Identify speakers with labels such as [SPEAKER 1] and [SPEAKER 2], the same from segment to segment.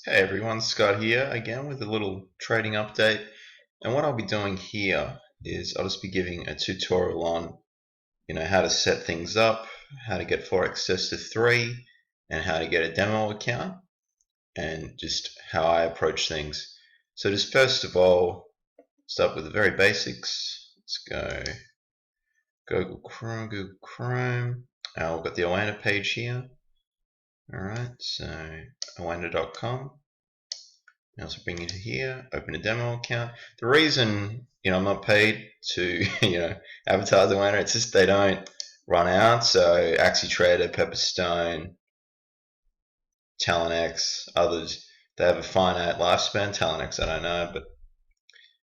[SPEAKER 1] Hey everyone, Scott here again with a little trading update. And what I'll be doing here is I'll just be giving a tutorial on, how to set things up, how to get Forex Tester 3, and how to get a demo account, and just how I approach things. So just first of all, start with the very basics. Let's go Google Chrome. We've got the Oanda page here. Alright, so oanda.com. I also bring you to here, open a demo account. The reason, I'm not paid to, advertise the winner, it's just they don't run out. So AxiTrader, Pepperstone, TalentX, others, they have a finite lifespan. TalentX, I don't know, but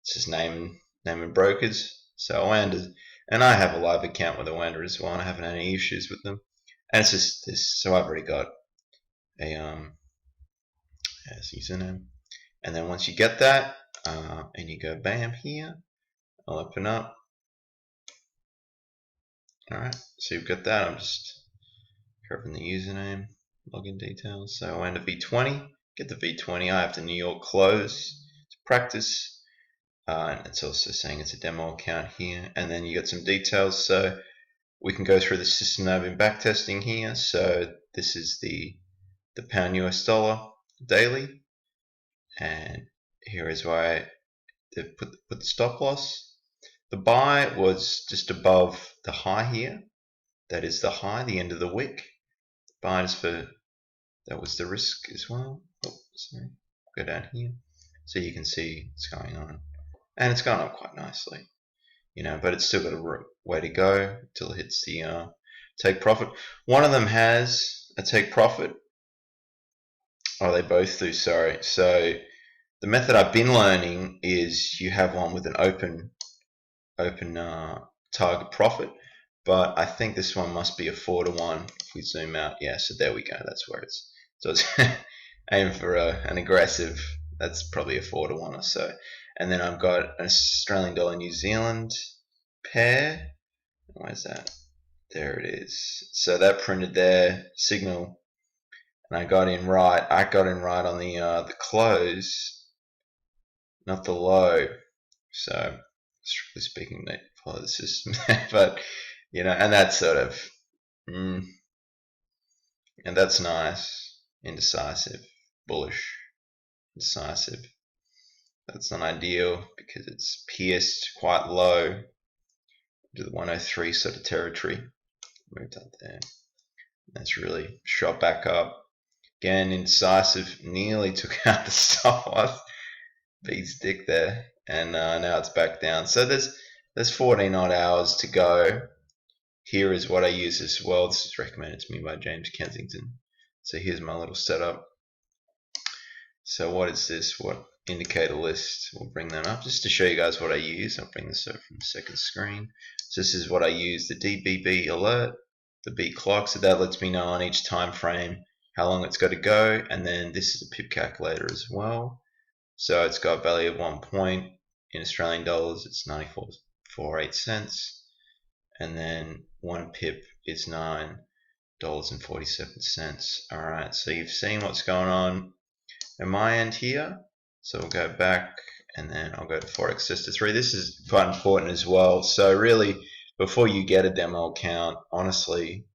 [SPEAKER 1] it's just naming brokers. So Oanda, and I have a live account with Oanda as well, and I haven't had any issues with them. And it's just this, so I've already got a username. And then once you get that, and you go bam here, I'll open up. Alright, so you've got that. I'm just covering the username, login details. So I enter V20, get the V20. I have the New York close to practice. And it's also saying it's a demo account here. And then you got some details. So we can go through the system that I've been backtesting here. So this is the pound US dollar daily. And here is why they've put the stop loss. The buy was just above the high here. That is the high, the end of the wick. Buy is for, that was the risk as well. Oh, sorry. Go down here. So you can see what's going on. And it's gone up quite nicely. But it's still got a way to go until it hits the take profit. One of them has a take profit. Oh, they both do, sorry. So the method I've been learning is you have one with an open target profit, but I think this one must be a 4-to-1 if we zoom out. Yeah, so there we go, that's where it's, so it's aim for an aggressive, that's probably a 4-to-1 or so. And then I've got an Australian dollar New Zealand pair. Where's that? There it is. So that printed there, signal, and I got in right on the close, not the low. So strictly speaking, they follow the system, but and that's sort of, and that's nice, indecisive, bullish, indecisive. That's not ideal because it's pierced quite low to the 103 sort of territory. Moved up there. That's really shot back up. Again, indecisive, nearly took out the stop loss. Beats dick there, and now it's back down. So there's 14 odd hours to go. Here is what I use as well. This is recommended to me by James Kensington. So here's my little setup. So what is this? What indicator list? We'll bring that up just to show you guys what I use. I'll bring this up from the second screen. So this is what I use, the DBB alert, the B clock. So that lets me know on each time frame how long it's got to go. And then this is a pip calculator as well. So it's got a value of 1 point. In Australian dollars, it's 94.48 cents. And then 1 pip is $9.47. Alright, so you've seen what's going on at my end here. So we'll go back and then I'll go to Forex Tester 3. This is quite important as well. So really, before you get a demo account, honestly,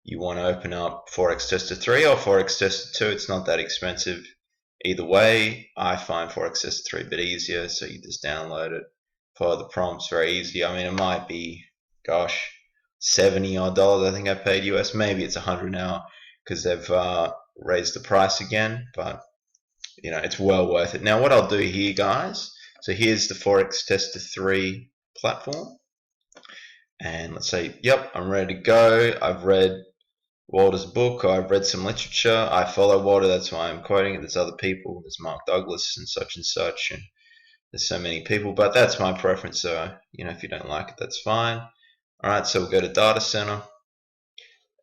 [SPEAKER 1] you want to open up Forex Tester 3 or Forex Tester 2. It's not that expensive. Either way, I find Forex Tester 3 a bit easier, so you just download it, follow the prompts, very easy. I mean, it might be, gosh, $70 odd, I think I paid US. Maybe it's 100 now because they've raised the price again, but it's well worth it. Now what I'll do here, guys, so here's the Forex Tester 3 platform, and let's say, yep, I'm ready to go. I've read Walter's book, I've read some literature, I follow Walter, that's why I'm quoting it. There's other people, there's Mark Douglas and such, and there's so many people, but that's my preference. So if you don't like it, that's fine. Alright, so we'll go to data center.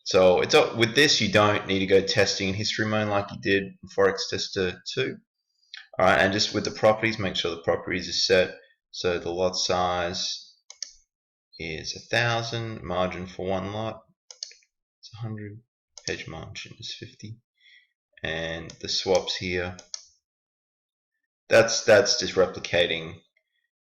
[SPEAKER 1] So it's with this, you don't need to go testing in history mode like you did in Forex Tester 2. Alright, and just with the properties, make sure the properties are set. So the lot size is 1,000, margin for one lot, it's 100, hedge margin is 50, and the swaps here, that's just replicating,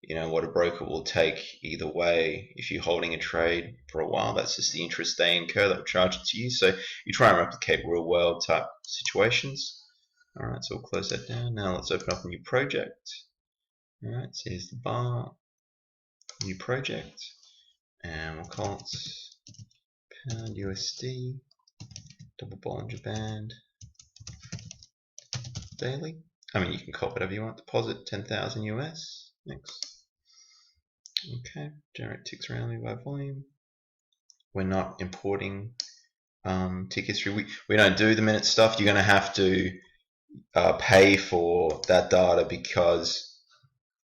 [SPEAKER 1] you know, what a broker will take either way. If you're holding a trade for a while, that's just the interest they incur, they'll charge it to you. So you try and replicate real world type situations. All right, so we'll close that down. Now let's open up a new project. All right, so here's the bar, new project, and we'll call it pound USD, double Bollinger Band, daily. I mean, you can call it whatever you want. Deposit 10,000 US. Next. Okay, generate ticks randomly by volume. We're not importing tick history. We don't do the minute stuff. You're going to have to pay for that data because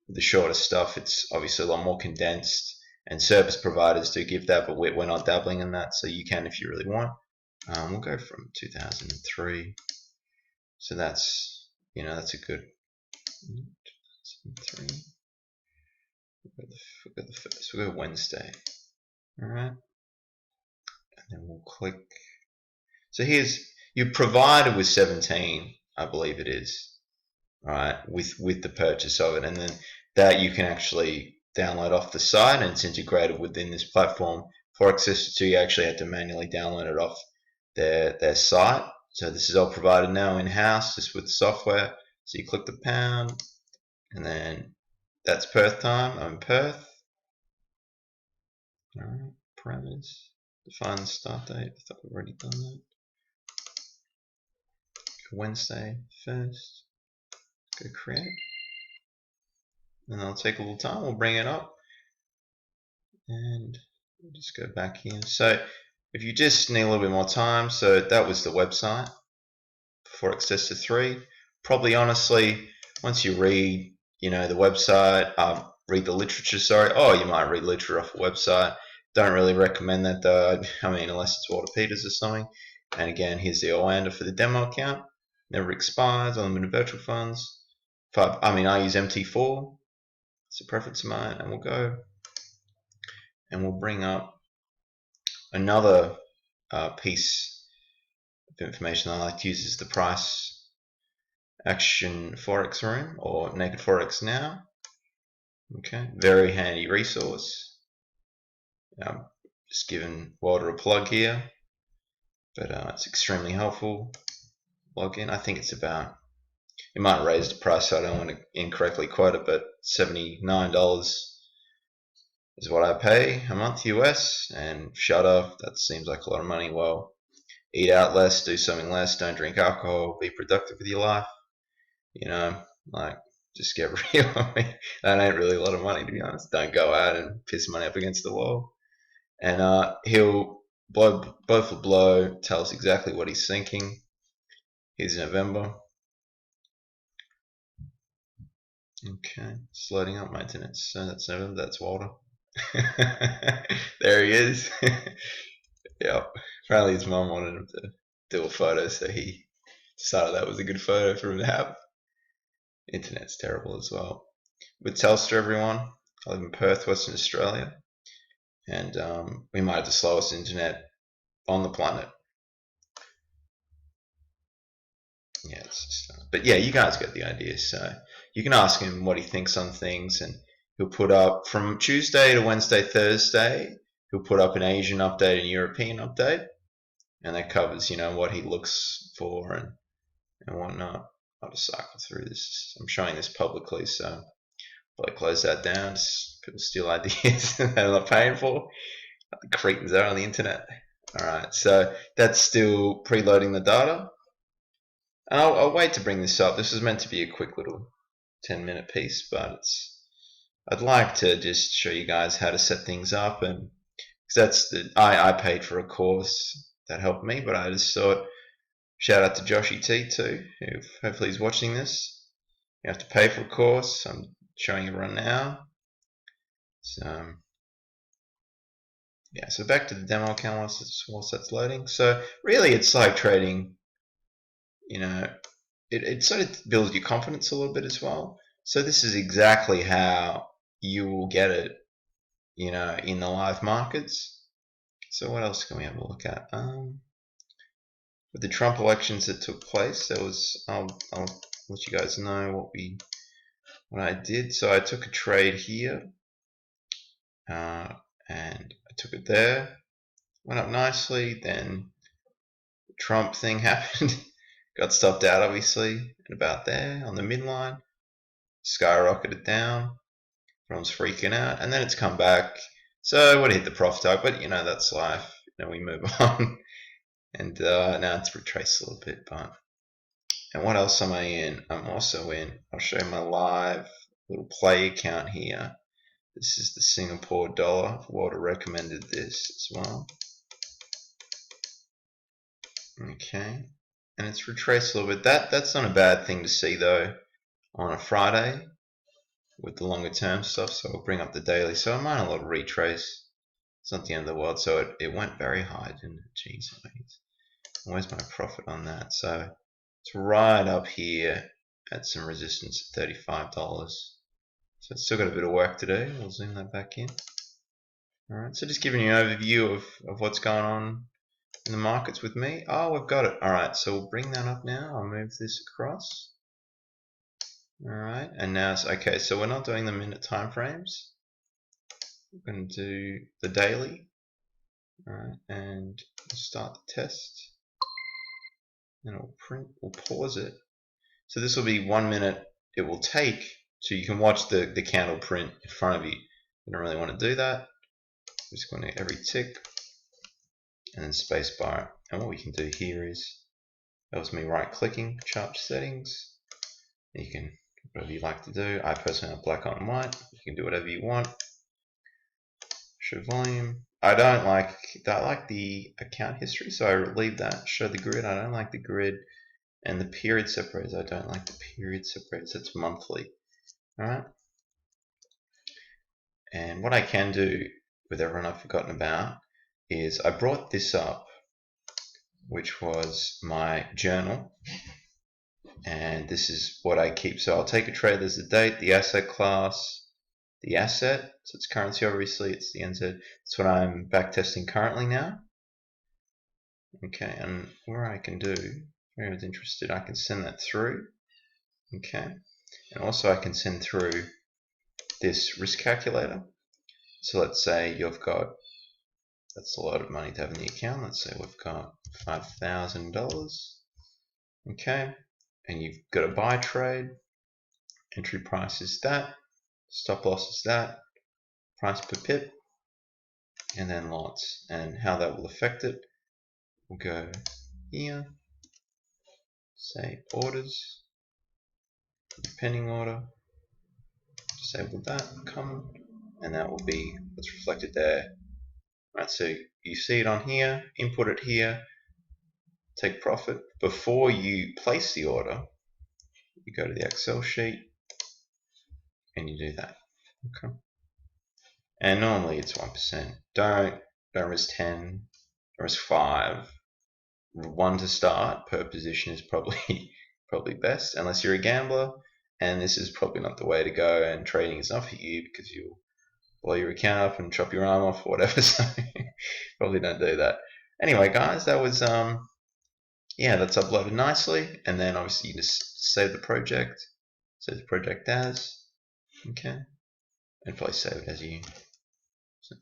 [SPEAKER 1] the shorter stuff, it's obviously a lot more condensed, and service providers do give that, but we're not dabbling in that, so you can if you really want. We'll go from 2003. So that's, you know, that's a good 2003. We'll go the first. We'll go Wednesday. All right, and then we'll click. So here's, you provided with 17, I believe it is. All right, with the purchase of it, and then that you can actually download off the site, and it's integrated within this platform. Forex 2, you actually had to manually download it off their site. So this is all provided now in-house, just with software. So you click the pound, and then that's Perth time. I'm in Perth. All right, parameters, define the start date. I thought we've already done that. Go Wednesday first. Go create, and I'll take a little time. We'll bring it up, and we'll just go back here. So if you just need a little bit more time, so that was the website for Forex 3. Probably honestly, once you read, you know, the website, read the literature. Sorry, you might read literature off a website. Don't really recommend that though. I mean, unless it's Walter Peters or something. And again, here's the Orlando for the demo account. Never expires. Unlimited virtual funds. I use MT4. It's a preference of mine, and we'll go and we'll bring up another piece of information I like to use is the price action Forex room, or Naked Forex Now. Okay, very handy resource. Just giving Walter a plug here, but it's extremely helpful. Log in. I think it's about, it might raise the price, so I don't want to incorrectly quote it, but $79 is what I pay a month US. And Shutter, that seems like a lot of money. Well, eat out less, do something less, don't drink alcohol, be productive with your life. You know, like, just get real. I mean, that ain't really a lot of money, to be honest. Don't go out and piss money up against the wall. And he'll blow for blow, tell us exactly what he's thinking. Here's November. Okay, it's loading up my internet. So that's November, that's Walter. There he is. Yep. Apparently his mum wanted him to do a photo, so he decided that was a good photo for him to have. Internet's terrible as well. With Telstra, everyone. I live in Perth, Western Australia, and we might have the slowest internet on the planet. Yeah, it's just, but yeah, you guys get the idea. So you can ask him what he thinks on things, and he'll put up from Tuesday to Wednesday, Thursday. He'll put up an Asian update and European update, and that covers, you know, what he looks for and whatnot. I'll just cycle through this. I'm showing this publicly, so I'll close that down. Just people steal ideas that I'm not paying for. The cretins are on the internet. All right, so that's still preloading the data. And I'll wait to bring this up. This is meant to be a quick little 10-minute piece, but I'd like to just show you guys how to set things up, and because I paid for a course that helped me, but I just thought, shout out to Joshy T too, who hopefully is watching this. You have to pay for a course. I'm showing everyone now. So yeah, so back to the demo account once that's loading. So really, it's like trading. You know, it sort of builds your confidence a little bit as well. So this is exactly how you will get it, you know, in the live markets. So what else can we have a look at? with the Trump elections that took place, there was I'll let you guys know what I did. So I took a trade here, and I took it there, went up nicely. Then the Trump thing happened, got stopped out obviously at about there on the midline, skyrocketed down. Everyone's freaking out, and then it's come back. So I would have hit the profit target, but that's life. We move on. And now it's retraced a little bit, but. And what else am I in? I'm also in, I'll show you my live little play account here. This is the Singapore dollar. Walter recommended this as well. Okay. And it's retraced a little bit. That's not a bad thing to see though on a Friday with the longer term stuff. So I'll bring up the daily. So I'm on a little retrace. It's not the end of the world. So it went very high, didn't it? Jeez, where's my profit on that? So it's right up here at some resistance at $35. So it's still got a bit of work to do. We'll zoom that back in. Alright, so just giving you an overview of what's going on in the markets with me. Oh, we've got it. Alright, so we'll bring that up now. I'll move this across. Alright, and now it's okay. So we're not doing the minute time frames. We're going to do the daily. Alright, and we'll start the test. And we'll pause it. So this will be 1 minute it will take, so you can watch the candle print in front of you. You don't really want to do that. I'm just going to every tick and then space bar. And what we can do here is, that was me right clicking, chart settings. You can, whatever you like to do. I personally have black on white. You can do whatever you want. Show volume. I like the account history, so I leave that. Show the grid. I don't like the grid. And the period separators, I don't like the period separators. It's monthly. Alright. And what I can do with everyone I've forgotten about is I brought this up, which was my journal. And this is what I keep. So I'll take a trade. There's the date, the asset class, the asset. So it's currency, obviously. It's the NZ. That's what I'm back testing currently now. Okay, and where I can do, if anyone's interested, I can send that through. Okay, and also I can send through this risk calculator. So let's say you've got, that's a lot of money to have in the account. Let's say we've got $5,000. Okay, and you've got a buy trade. Entry price is that. Stop loss is that. Price per pip. And then lots. And how that will affect it. We'll go here. Say orders. Pending order. Disable that. Come. And that will be what's reflected there. Right, so you see it on here. Input it here. Take profit. Before you place the order, you go to the Excel sheet and you do that. Okay. And normally it's 1%. Don't risk 10, don't risk 5. 1 to start per position is probably best, unless you're a gambler. And this is probably not the way to go. And trading is not for you because you'll blow your account up and chop your arm off or whatever. So probably don't do that. Anyway, guys, that was yeah, that's uploaded nicely. And then obviously you just save the project. Save the project as. Okay. And probably save it as you. So.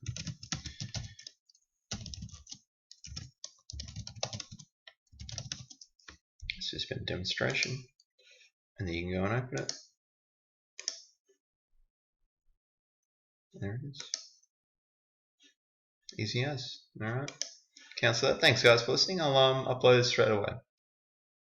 [SPEAKER 1] It's just been a demonstration. And then you can go and open it. There it is. Easy as. Alright. Cancel that. Thanks guys for listening. I'll upload it straight away.